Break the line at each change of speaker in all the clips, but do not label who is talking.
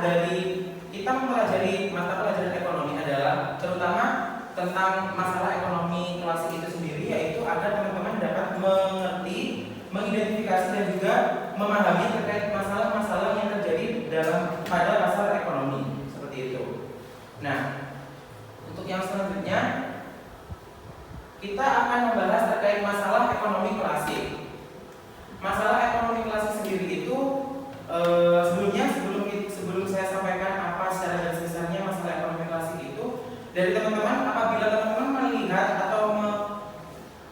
dari kita mempelajari mata pelajaran ekonomi adalah terutama tentang masalah ekonomi klasik itu sendiri, yaitu agar teman-teman dapat mengerti, mengidentifikasi dan juga memahami terkait masalah-masalah yang terjadi pada pasar ekonomi seperti itu. Nah, untuk yang selanjutnya kita akan membahas terkait masalah ekonomi klasik. Masalah ekonomi klasik sendiri itu sebelum saya sampaikan apa secara garis besarnya masalah ekonomi klasik itu, dari teman-teman, apabila teman-teman melihat atau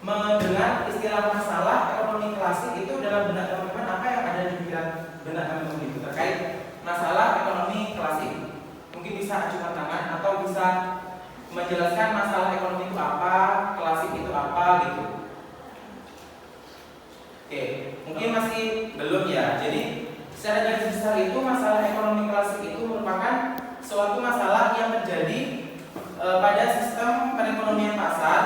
mendengar istilah masalah ekonomi klasik itu, dalam benak teman-teman apa yang ada di pikiran benak teman-teman itu terkait masalah ekonomi klasik? Mungkin bisa acungkan tangan atau bisa menjelaskan masalah ekonomi itu apa, klasik itu apa gitu. Oke, mungkin masih belum ya. Jadi secara garis besar itu masalah ekonomi klasik itu merupakan suatu masalah yang terjadi pada sistem perekonomian pasar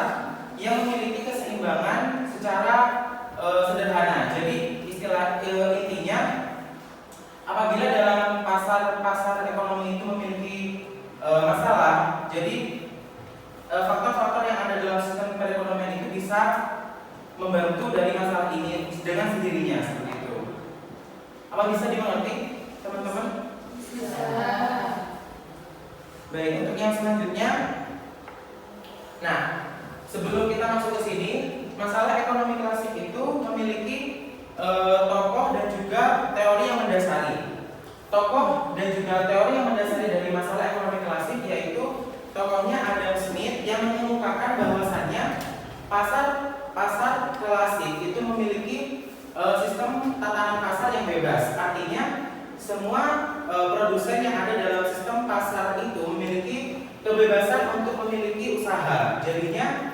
yang memiliki keseimbangan secara sederhana. Jadi intinya apabila dalam pasar ekonomi itu memiliki masalah, jadi faktor-faktor yang ada dalam sistem perekonomian itu bisa membantu dari masalah ini dengan sendirinya seperti itu. Apa bisa dimengerti, teman-teman?
Bisa.
Baik, untuk yang selanjutnya, nah sebelum kita masuk ke sini, masalah ekonomi klasik itu memiliki tokoh dan juga teori yang mendasari. Tokoh dan juga teori yang mendasari dari masalah ekonomi klasik yaitu tokohnya Adam Smith yang mengemukakan bahwasannya pasar klasik itu memiliki sistem tatanan pasar yang bebas. Artinya semua produsen yang ada dalam sistem pasar itu memiliki kebebasan untuk memiliki usaha. Jadinya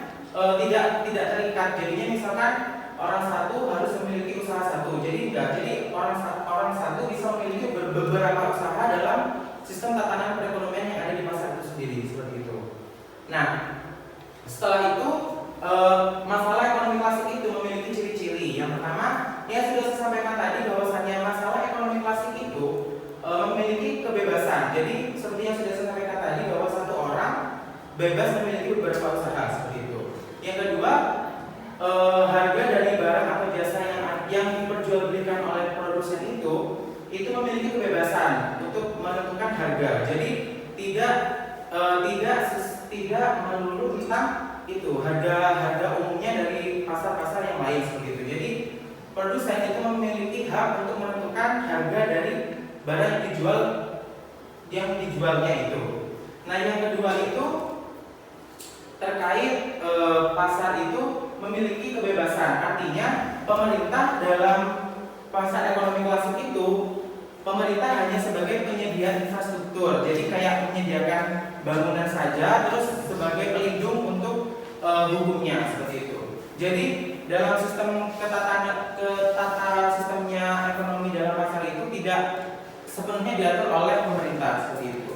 tidak terikat. Jadinya misalkan orang satu harus memiliki usaha satu. Jadi enggak. Jadi orang satu bisa memiliki beberapa usaha dalam sistem tatanan perekonomian yang ada di pasar itu sendiri, seperti itu. Nah, setelah itu masalah ekonomi klasik itu memiliki ciri-ciri. Yang pertama, yang sudah saya sampaikan tadi bahwasanya masalah ekonomi klasik itu memiliki kebebasan. Jadi seperti yang sudah saya sampaikan tadi bahwa satu orang bebas memiliki beberapa usaha seperti itu. Yang kedua, harga dari barang atau jasa yang diperjualbelikan oleh produsen itu memiliki kebebasan untuk menentukan harga. Jadi tidak melulu tentang itu harga umumnya dari pasar-pasar yang lain seperti itu. Jadi produsen itu memiliki hak untuk menentukan harga dari barang yang dijualnya itu. Nah, yang kedua itu terkait pasar itu memiliki kebebasan. Artinya pemerintah dalam pasar ekonomi klasik itu, pemerintah hanya sebagai penyedia infrastruktur. Jadi kayak menyediakan bangunan saja, terus sebagai pelindung untuk hukumnya seperti itu. Jadi dalam sistem ketata sistemnya ekonomi dalam pasar itu tidak sepenuhnya diatur oleh pemerintah seperti itu.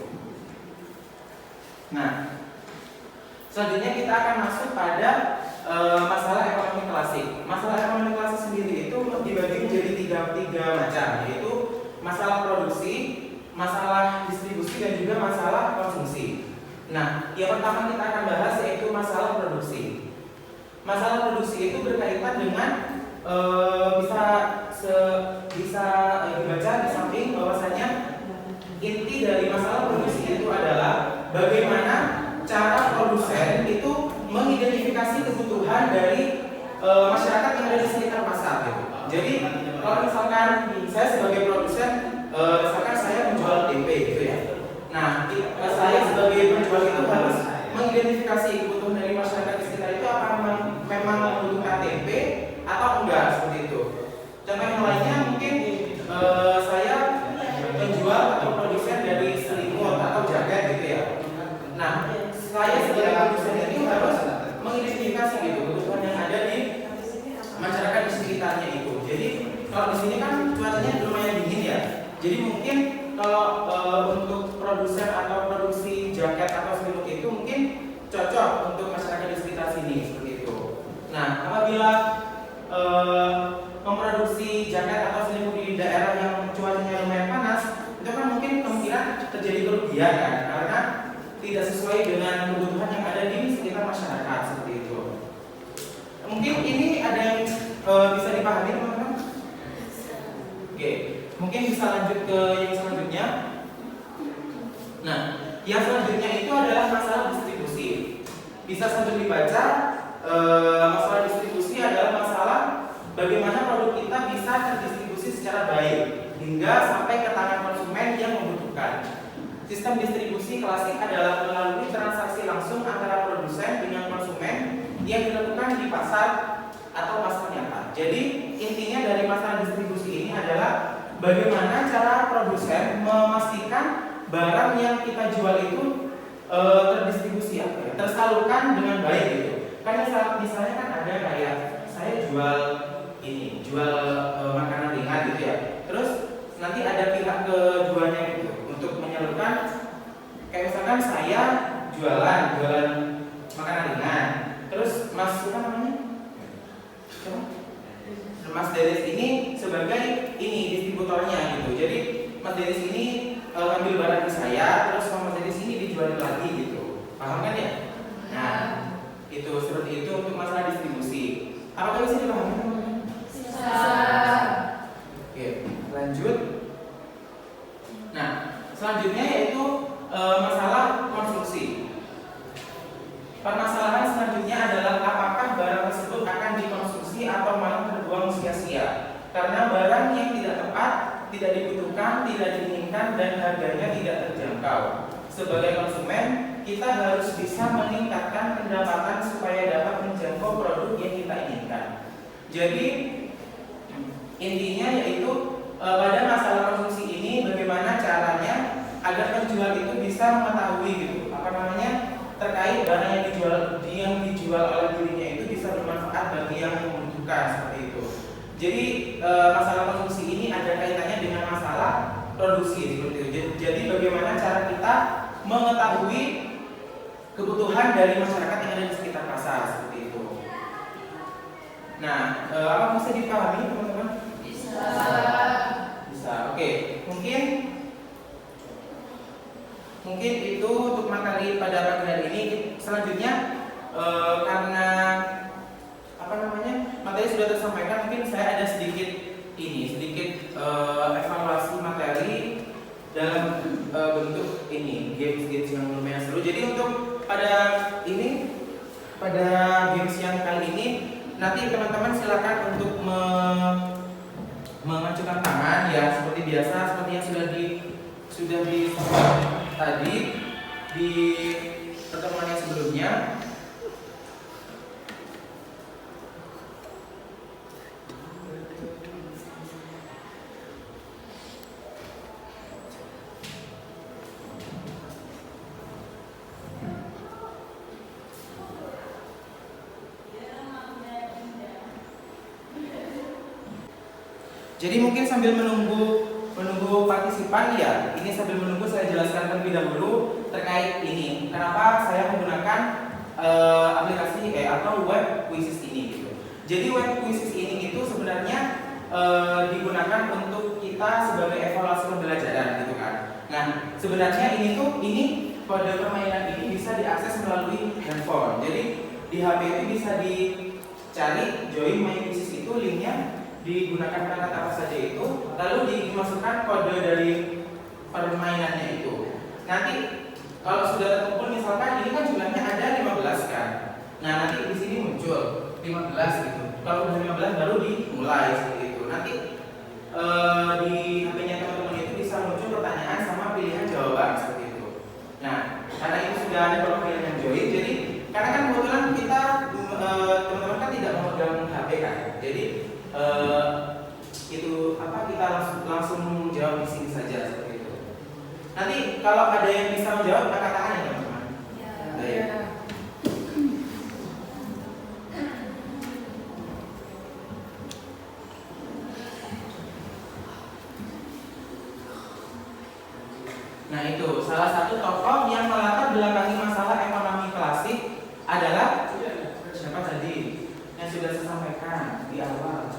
Nah, selanjutnya kita akan masuk pada masalah ekonomi klasik. Masalah ekonomi klasik sendiri itu dibagi menjadi tiga macam, yaitu masalah produksi, masalah distribusi, dan juga masalah konsumsi. Nah, yang pertama kita akan bahas yaitu masalah produksi. Masalah produksi itu berkaitan dengan bisa dibaca di samping bahwasanya inti dari masalah produksi itu adalah bagaimana cara produsen itu mengidentifikasi kebutuhan dari masyarakat yang ada di sekitar pasar gitu. Jadi kalau misalkan saya sebagai produsen, misalkan saya menjual tempe gitu ya. Nah, saya sebagai penjual itu harus mengidentifikasi kebutuhan dari masyarakat di sekitar itu apakah memang membutuhkan tempe atau enggak seperti itu. Contoh yang lainnya mungkin saya penjual atau produsen dari selimut atau jaket gitu ya. Nah, saya sebagai produsen itu harus mengidentifikasi gitu kebutuhan yang ada di masyarakat di sekitarnya itu. Jadi kalau di sini kan cuacanya lumayan dingin ya. Jadi mungkin kalau untuk produsen atau produksi jaket atau selimut itu mungkin cocok untuk masyarakat di sekitar sini seperti itu. Nah, apabila memproduksi jaket atau selimut di daerah yang cuacanya lumayan panas, itu kan mungkin kemungkinan Oke, mungkin bisa lanjut ke yang selanjutnya. Nah, yang selanjutnya itu adalah masalah distribusi. Bisa sambil dibaca. Masalah distribusi adalah masalah bagaimana produk kita bisa terdistribusi secara baik hingga sampai ke tangan konsumen yang membutuhkan. Sistem distribusi klasik adalah melalui transaksi langsung antara produsen dengan konsumen yang dilakukan di pasar atau pasar nyata. Jadi intinya dari masalah distribusi ini adalah bagaimana cara produsen memastikan barang yang kita jual itu terdistribusi, tersalurkan dengan baik gitu. Karena misalnya kan ada kayak saya jual ini, jual makanan ringan gitu ya. Terus nanti ada pihak keduanya gitu untuk menyalurkan. Kayak misalkan saya jualan makanan ringan. Terus Mas apa namanya? Mas Dennis ini sebagai ini distributornya gitu. Jadi Mas Dennis ini ngambil barang ke saya, terus sama Mas Dennis ini dijual lagi gitu. Paham kan ya? Nah, itu seperti itu untuk masalah distribusi. Apakah bisa dipahami? Bisa. Oke, lanjut. Nah, selanjutnya yaitu masalah konstruksi. Permasalahan selanjutnya adalah apakah barang tersebut akan dikonsumsi atau malah terbuang sia-sia karena barang yang tidak tepat, tidak dibutuhkan, tidak diinginkan, dan harganya tidak terjangkau. Sebagai konsumen, kita harus bisa meningkatkan pendapatan supaya dapat menjangkau produk yang kita inginkan. Jadi intinya yaitu pada masalah konsumsi ini bagaimana caranya agar penjual itu bisa mengetahui gitu terkait barang yang dijual oleh dirinya itu bisa bermanfaat bagi yang membutuhkan seperti itu. Jadi masalah konsumsi ini ada kaitannya dengan masalah produksi seperti itu. Jadi bagaimana cara kita mengetahui kebutuhan dari masyarakat yang ada di sekitar pasar seperti itu. Nah, apa bisa dipahami teman-teman? Bisa. Oke, mungkin itu untuk materi pada pagi hari ini. Selanjutnya karena materi sudah tersampaikan, mungkin saya ada sedikit evaluasi materi dalam bentuk ini games yang lumayan seru. Jadi untuk pada games yang kali ini nanti teman-teman silakan untuk mengajukan tangan ya seperti biasa, seperti yang sudah disampaikan tadi di pertemuan yang sebelumnya. Jadi mungkin sambil menunggu partisipan ya, ini sambil menunggu saya jelaskan terlebih dahulu terkait ini. Kenapa saya menggunakan aplikasi atau web quizzes ini gitu. Jadi web quizzes ini itu sebenarnya digunakan untuk kita sebagai evaluasi pembelajaran gitu kan. Nah, sebenarnya ini kode permainan ini bisa diakses melalui handphone. Jadi di HP itu bisa dicari join my quizzes itu, linknya digunakan perangkat apa saja itu, lalu dimasukkan kode dari permainannya itu. Nanti kalau sudah terkumpul, misalkan ini kan jumlahnya ada 15 kan. Nah, nanti di sini muncul 15 gitu. Kalau udah 15 baru dimulai seperti itu. Nanti di HP-nya teman-teman itu bisa muncul pertanyaan sama pilihan jawaban seperti itu. Nah, karena itu sudah ada beberapa pilihan join, jadi karena kan kebetulan kita teman-teman kan tidak memegang HP kan. Jadi kita langsung jawab di sini saja seperti itu. Nanti kalau ada yang bisa menjawab, angkat tangan ya teman-teman. Ya. Nah, itu salah satu tokoh yang melatar belakangi masalah ekonomi klasik adalah siapa tadi yang sudah saya sampaikan di awal.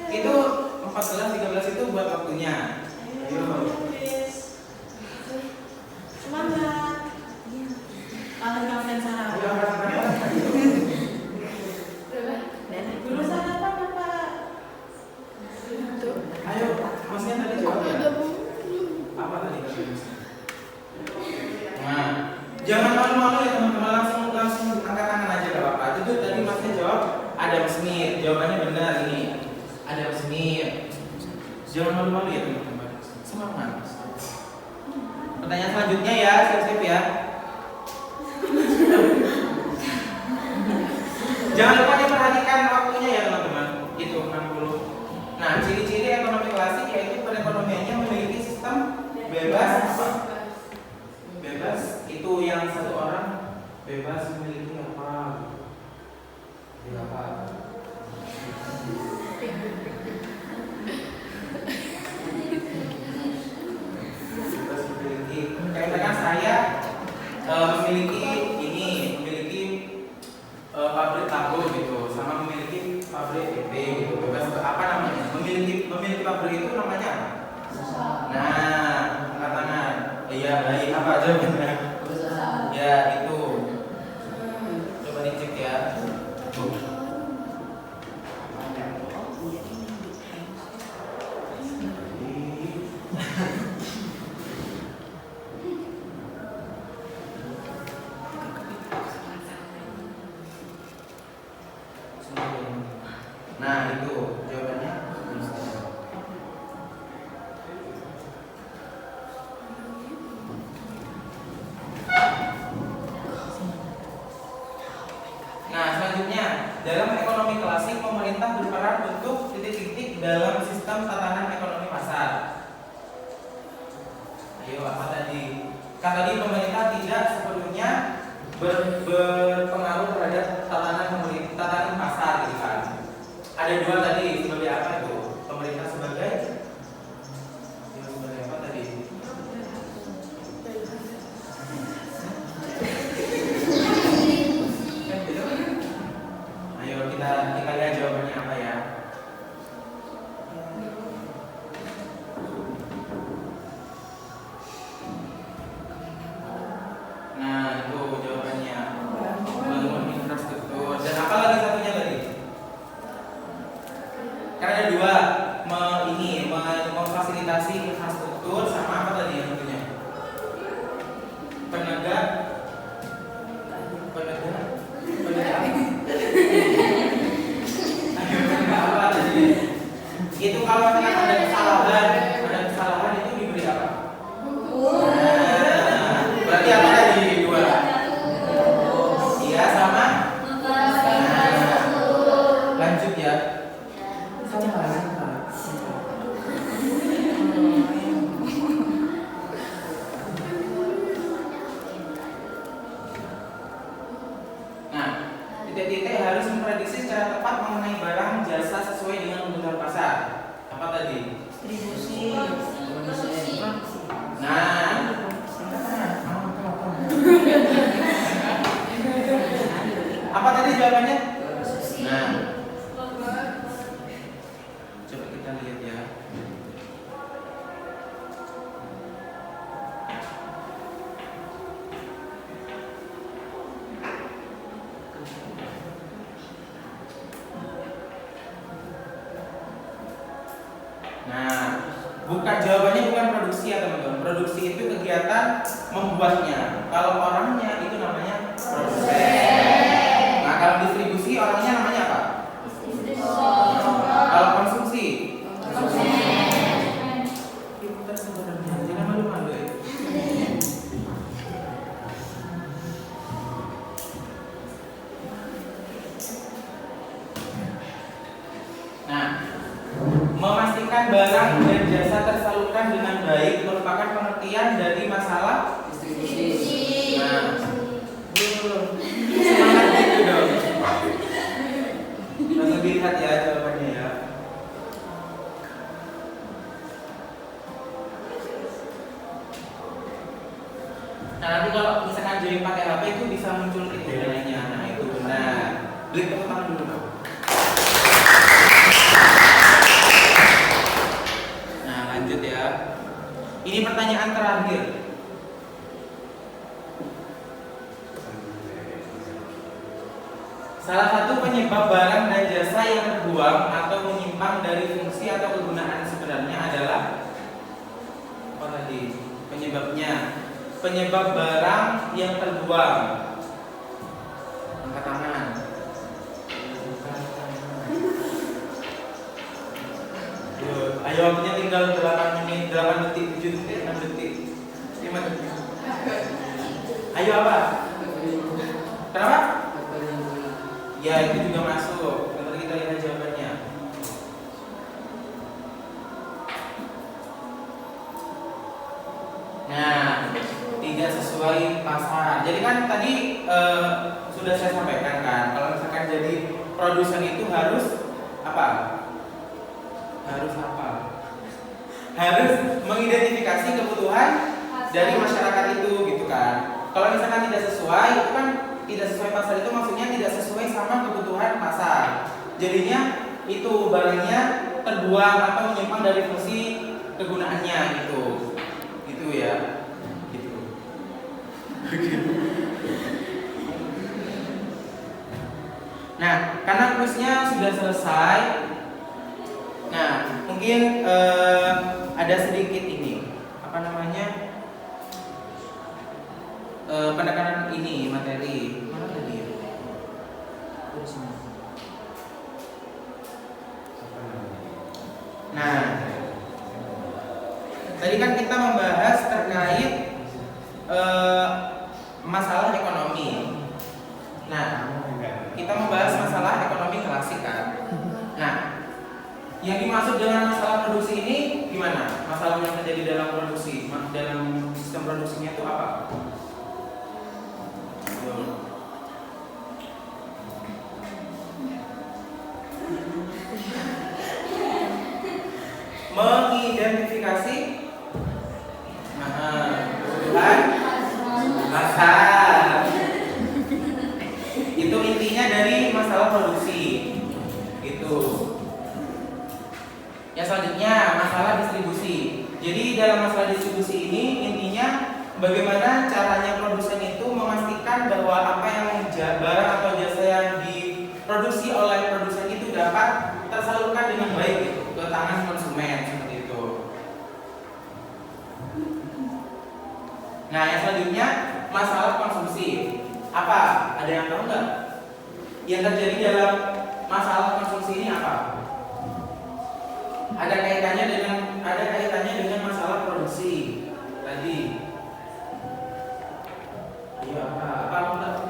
Itu 14-13 itu buat waktunya. Ayo.
Semangat. Kangen-kangen Sarah.
Adam Smith. Jawabannya benar ini. Adam Smith. Jangan malu-malu ya teman-teman. Semangat. Pertanyaan selanjutnya ya, siap-siap ya. Jangan lupa diperhatikan waktunya ya teman-teman. Itu 60. Nah, ciri-ciri ekonomi klasik yaitu perekonomiannya memiliki sistem bebas apa? Bebas itu yang satu orang bebas memiliki apa? Apa? Bebas memiliki. Katakan saya memiliki pabrik tahu gitu, sama memiliki pabrik PT gitu. Bebas apa namanya? Memiliki pabrik itu namanya apa? Nah, angkat tangan. Iya, baik. Apa jawabannya? Ya, itu. Coba dicek ya. Nah, itu jawabannya. Nah, selanjutnya, dalam ekonomi klasik pemerintah berperan untuk titik-titik dalam sistem tatanan ekonomi pasar. Ayo, apa tadi? Kan tadi pemerintah tidak sepenuhnya berpengaruh terhadap tatanan pasar gitu kan. Ada dua tadi, sebagai apa itu? Pemerintah sebagai apa tadi? Ayo kita lihat jawabannya apa ya. Nah, itu jawabannya. Bangun infrastruktur. Dan apa lagi satunya tadi? Karena ada dua, memfasilitasi infrastruktur sama apa tadi yang tentunya? Penegak apa tadi? Itu kalau ada kesalahan itu diberi apa? Nah, berarti apa tadi dua? Iya sama. Lanjut ya. Nah, titik-titik harus memprediksi secara tepat mengenai barang jasa sesuai dengan kebutuhan pasar. Apa tadi? Distribusi. Nah, apa tadi jawabannya? Nah, coba kita lihat ya. Nah, jawabannya bukan produksi ya teman-teman. Produksi itu kegiatan membuatnya. Kalau orangnya itu namanya produsen. Nah, kalau distribusi orangnya namanya apa? Kalau konsumsi, kita sebenarnya jangan malu-malu ya. Nah, memastikan barang dan jasa tersalurkan dengan baik merupakan pengertian dari masalah distribusi. Nah, semangat gitu dong. Langsung dilihat ya jawabannya ya. Nah, nanti kalau misalkan join pakai HP itu bisa muncul itu nilainya. Nah, itu benar. Beli tepuk tangan dulu dong. Nah, lanjut ya. Ini pertanyaan terakhir. Salah satu penyebab barang dan jasa yang terbuang atau menyimpang dari fungsi atau kegunaan sebenarnya adalah apa tadi? Penyebab barang yang terbuang. Angkat tangan. Ayo, waktunya tinggal 8 menit, 8 detik, 7 detik, 6 detik, 5 detik. Ayo apa? Kenapa? Ya, itu juga masuk. Nanti kita lihat jawabannya. Nah, tidak sesuai pasar. Jadi kan tadi sudah saya sampaikan kan, kalau misalkan jadi produsen itu harus apa? Harus apa? Harus mengidentifikasi kebutuhan dari masyarakat itu, gitu kan. Kalau misalkan tidak sesuai, itu kan tidak sesuai pasar itu maksudnya tidak sesuai sama kebutuhan pasar. Jadinya itu barangnya terbuang atau menyimpang dari fungsi kegunaannya gitu. Gitu ya. Gitu. Nah, karena kuisnya sudah selesai. Nah, mungkin ada sedikit ini apa namanya penekanan ini materi mana tadi ya? Nah, tadi kan kita membahas terkait masalah ekonomi. Nah, kita membahas masalah ekonomi klasik kan. Nah, yang dimaksud dengan masalah produksi ini gimana? Masalah yang terjadi dalam produksi, dalam sistem produksinya itu apa? Mengidentifikasi kebutuhan pasar. Itu intinya dari masalah produksi. Itu. Yang selanjutnya masalah distribusi. Jadi dalam masalah distribusi ini intinya bagaimana caranya produsen itu memastikan bahwa apa yang barang atau jasa yang diproduksi oleh produsen itu dapat tersalurkan dengan baik gitu, ke tangan konsumen seperti itu. Nah, yang selanjutnya masalah konsumsi. Apa? Ada yang tahu nggak? Yang terjadi dalam masalah konsumsi ini apa? Ada kaitannya dengan masalah produksi tadi. Iya, apa kamu tahu?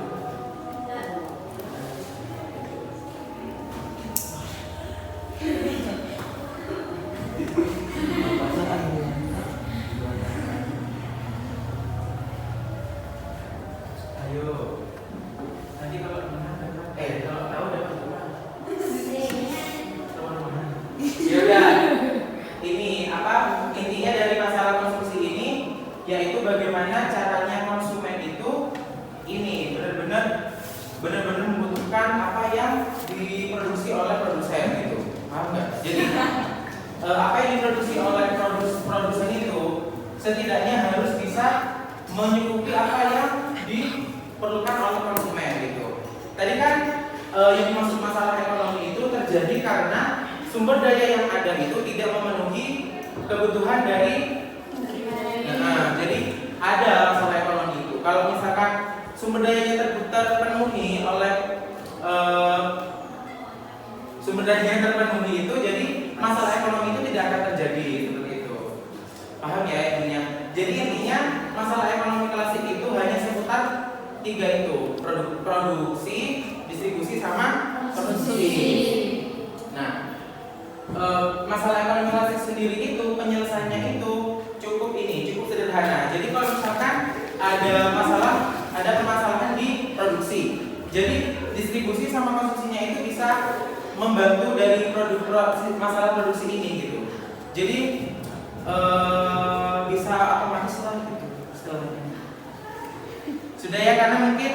Ayo. Nanti kalau tahu dapat berapa? Ya udah. Ini apa? Intinya dari masalah konsumsi ini yaitu bagaimana caranya konsumen itu ini benar-benar membutuhkan apa yang diproduksi oleh produsen gitu. Paham nggak? Jadi apa yang diproduksi oleh produsen itu setidaknya harus bisa menyukupi apa yang diperlukan oleh konsumen gitu. Tadi kan yang dimaksud masalah ekonomi itu terjadi karena sumber daya yang ada itu tidak memenuhi kebutuhan dari. Nah, jadi ada masalah ekonomi itu. Kalau misalkan sumber dayanya terpenuhi oleh sumber dayanya terpenuhi itu, jadi masalah ekonomi itu tidak akan terjadi seperti itu. Paham ya intinya? Jadi intinya masalah ekonomi klasik itu hanya seputar 3 itu, produksi, distribusi sama konsumsi. Nah, masalah ekonomi klasik sendiri itu penyelesaiannya itu cukup sederhana. Jadi kalau misalkan ada permasalahan di produksi, jadi distribusi sama konsumsinya itu bisa membantu dari masalah produksi ini gitu. Jadi bisa otomatis lah gitu istilahnya. Sudah ya, karena mungkin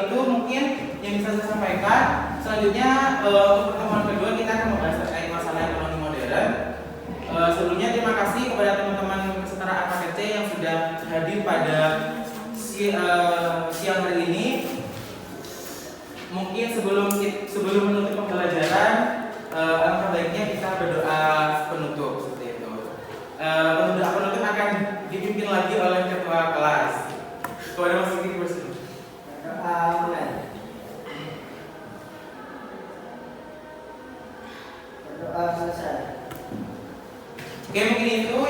itu mungkin yang bisa saya sampaikan. Selanjutnya untuk pertemuan kedua kita akan membahas terkait masalah ekonomi modern. Sebelumnya terima kasih kepada teman-teman kesetaraan AKT yang sudah hadir pada siang hari ini. Mungkin sebelum menutup pembelajaran, alangkah baiknya kita berdoa penutup seperti itu. Doa penutup akan dipimpin lagi oleh ketua kelas. Kepada Mas Siti bersih.
Berdoa selesai.
Oke, mungkin itu